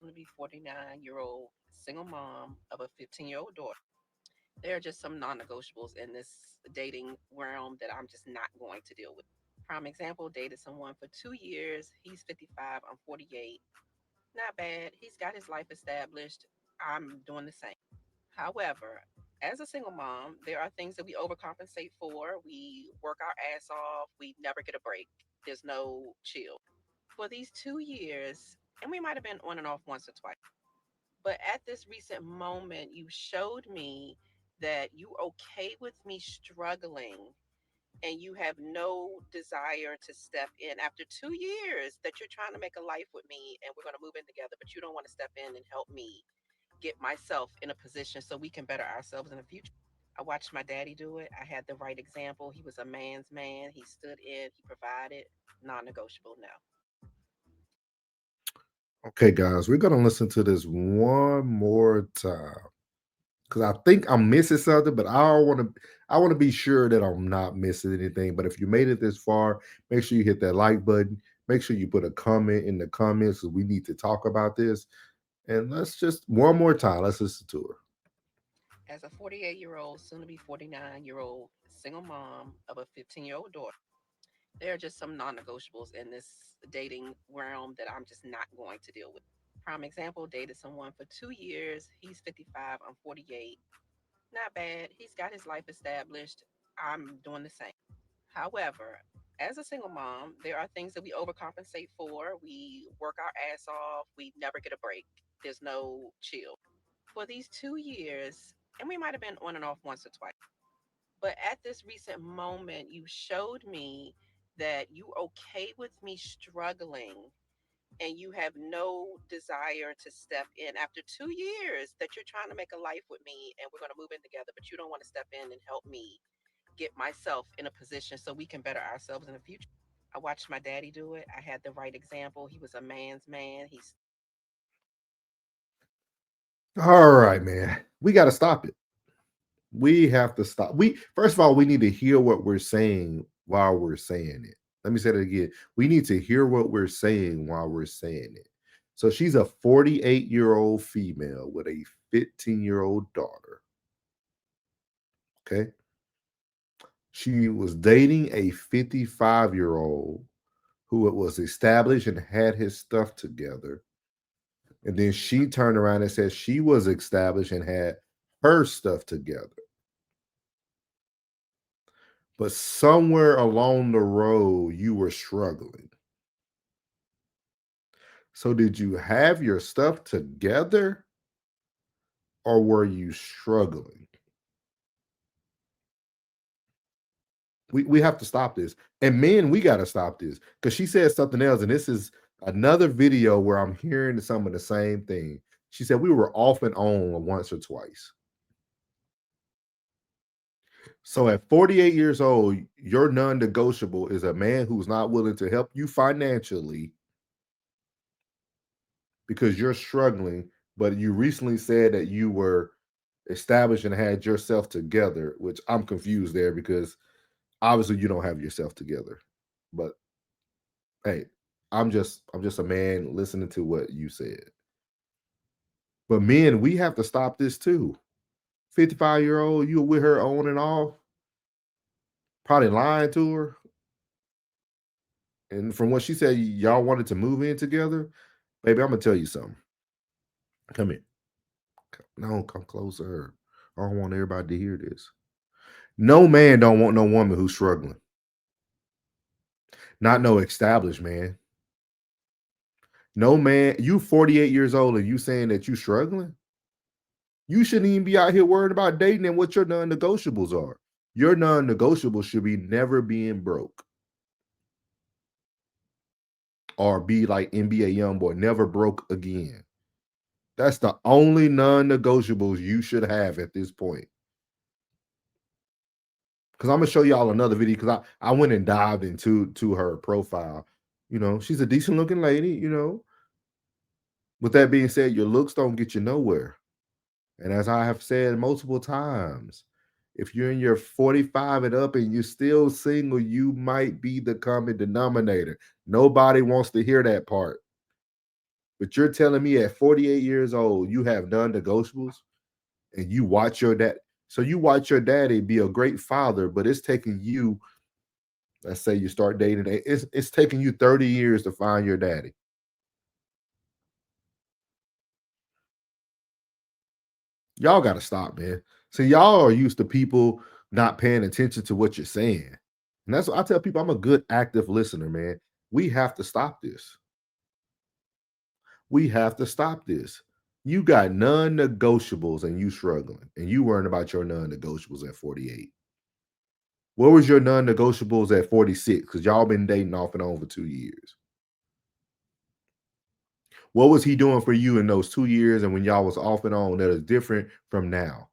to be 49-year-old single mom of a 15-year-old daughter. There are just some non negotiables in this dating realm that I'm just not going to deal with. Prime example, dated someone for 2 years. He's 55, I'm 48. Not bad. He's got his life established. I'm doing the same. However, as a single mom, there are things that we overcompensate for. We work our ass off. We never get a break. There's no chill. For these 2 years, and we might have been on and off once or twice, but at this recent moment, you showed me that you okay with me struggling and you have no desire to step in after 2 years that you're trying to make a life with me and we're going to move in together, but you don't want to step in and help me get myself in a position so we can better ourselves in the future. I watched my daddy do it. I had the right example. He was a man's man. He stood in, he provided, non negotiable now. Okay, guys, we're gonna listen to this one more time because I think I'm missing something, but I want to be sure that I'm not missing anything. But if you made it this far, make sure you hit that like button. Make sure you put a comment in the comments because we need to talk about this. And let's just one more time. Let's listen to her. As a 48-year-old, soon to be 49-year-old single mom of a 15-year-old daughter, there are just some non negotiables in this dating realm that I'm just not going to deal with. Prime example, dated someone for 2 years. He's 55, I'm 48. Not bad. He's got his life established. I'm doing the same. However, as a single mom, there are things that we overcompensate for. We work our ass off. We never get a break. There's no chill. For these 2 years, and we might have been on and off once or twice, but at this recent moment, you showed me that you okay with me struggling and you have no desire to step in after 2 years that you're trying to make a life with me and we're going to move in together, but you don't want to step in and help me get myself in a position so we can better ourselves in the future. I watched my daddy do it. I had the right example. He was a man's man. He's All right, man. We got to stop it. We have to stop. We first of all, we need to hear what we're saying while we're saying it. Let me say that again. We need to hear what we're saying while we're saying it. So she's a 48-year-old female with a 15-year-old daughter. Okay. She was dating a 55-year-old who was established and had his stuff together. And then she turned around and said she was established and had her stuff together. But somewhere along the road, you were struggling. So, did you have your stuff together or were you struggling? We have to stop this. And men, we got to stop this because she said something else. And this is another video where I'm hearing some of the same thing. She said we were off and on once or twice. So at 48 years old, your non negotiable is a man who's not willing to help you financially because you're struggling, but you recently said that you were established and had yourself together, which I'm confused there because obviously you don't have yourself together. But hey, I'm just a man listening to what you said. But men, we have to stop this too. 55-year-old, you were with her on and off, probably lying to her. And from what she said, y'all wanted to move in together. Baby, I'm gonna tell you something. Come here. No, come closer. I don't want everybody to hear this. No man don't want no woman who's struggling. Not no established man. No man, you 48 years old and you saying that you struggling? You shouldn't even be out here worried about dating and what your non-negotiables are. Your non-negotiables should be never being broke or be like NBA YoungBoy, never broke again. That's the only non-negotiables you should have at this point. Because I'm gonna show y'all another video because I went and dived into her profile. You know, she's a decent looking lady, you know. With that being said, your looks don't get you nowhere. And as I have said multiple times, if you're in your 45 and up and you're still single, you might be the common denominator. Nobody wants to hear that part. But you're telling me at 48 years old, you have non-negotiables and you watch your dad. So you watch your daddy be a great father, but it's taking you, let's say you start dating, it's taking you 30 years to find your daddy. Y'all got to stop, man. See, y'all are used to people not paying attention to what you're saying. And that's what I tell people. I'm a good active listener, man. We have to stop this. We have to stop this. You got non-negotiables and you struggling and you worrying about your non-negotiables at 48. What was your non-negotiables at 46? Because y'all been dating off and on for 2 years. What was he doing for you in those 2 years and when y'all was off and on that is different from now?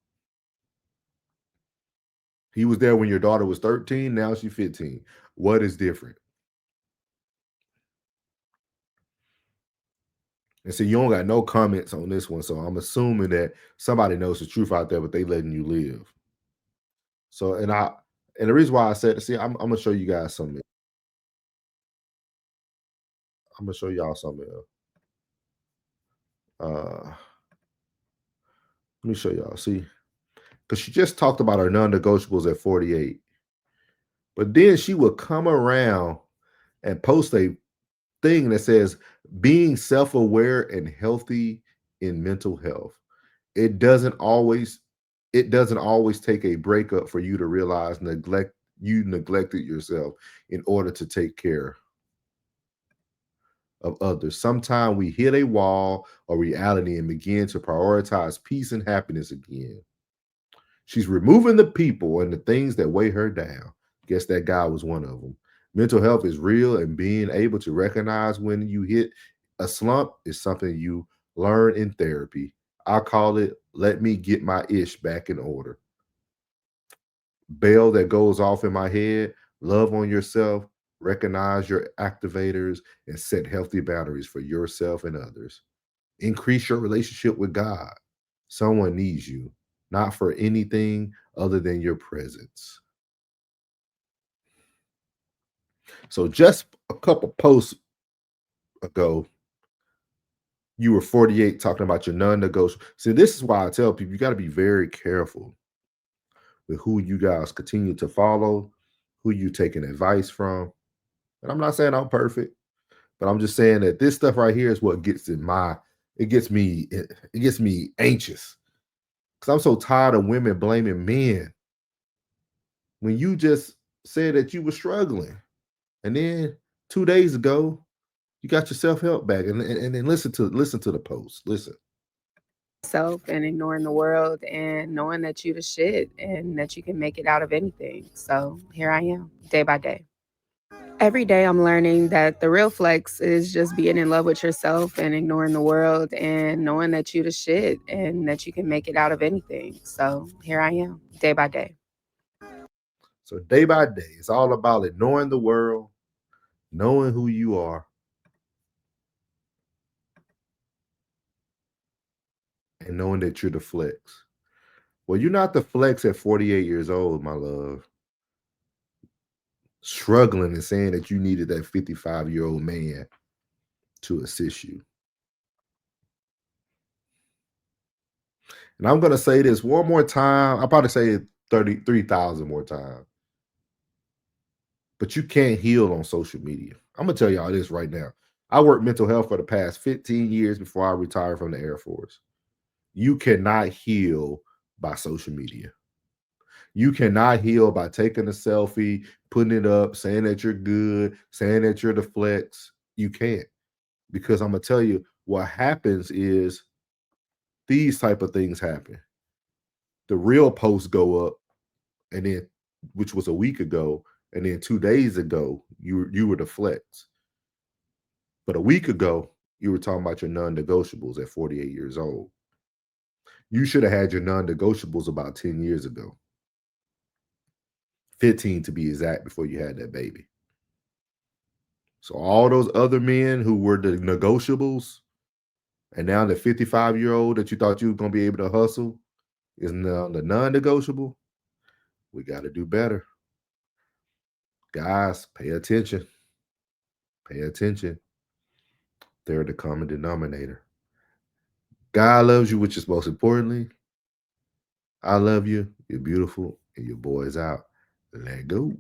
He was there when your daughter was 13, now she's 15. What is different? And so you don't got no comments on this one. So I'm assuming that somebody knows the truth out there, but they letting you live. So and the reason why I said, see, I'm gonna show you guys something. I'm gonna show y'all something. Let me show y'all. See, because she just talked about her non-negotiables at 48, but then she would come around and post a thing that says being self-aware and healthy in mental health. It doesn't always it doesn't always take a breakup for you to realize you neglected yourself in order to take care of others. Sometimes we hit a wall or reality and begin to prioritize peace and happiness again. She's removing the people and the things that weigh her down. Guess that guy was one of them. Mental health is real, and being able to recognize when you hit a slump is something you learn in therapy. I call it let me get my ish back in order. Bell that goes off in my head, love on yourself, recognize your activators, and set healthy boundaries for yourself and others. Increase your relationship with God. Someone needs you, not for anything other than your presence. So, just a couple posts ago, you were 48 talking about your non negotiable. See, this is why I tell people you got to be very careful with who you guys continue to follow, who you taking advice from. And I'm not saying I'm perfect, but I'm just saying that this stuff right here is what gets in my it gets me anxious because I'm so tired of women blaming men when you just said that you were struggling, and then 2 days ago you got your self help back, and then listen to the post. Listen. Self and ignoring the world and knowing that you the shit and that you can make it out of anything. So here I am, day by day. Every day I'm learning that the real flex is just being in love with yourself and ignoring the world and knowing that you the shit and that you can make it out of anything. So here I am, day by day. So day by day, it's all about ignoring the world, knowing who you are, and knowing that you're the flex. Well, you're not the flex at 48 years old, my love. Struggling and saying that you needed that 55-year-old man to assist you. And I'm gonna say this one more time. I'll probably say it 33,000 more times. But you can't heal on social media. I'm gonna tell y'all this right now. I worked mental health for the past 15 years before I retired from the Air Force. You cannot heal by social media. You cannot heal by taking a selfie, putting it up, saying that you're good, saying that you're the flex. You can't. Because I'm gonna tell you what happens is these type of things happen. The real posts go up, and then which was a week ago, and then 2 days ago, you were the flex. But a week ago, you were talking about your non-negotiables at 48 years old. You should have had your non-negotiables about 10 years ago. 15 to be exact before you had that baby. So all those other men who were the negotiables, and now the 55-year-old that you thought you were gonna be able to hustle is now the non-negotiable. We got to do better. Guys, pay attention. Pay attention. They're the common denominator. God loves you, which is most importantly. I love you. You're beautiful, and your boy's out. Let go.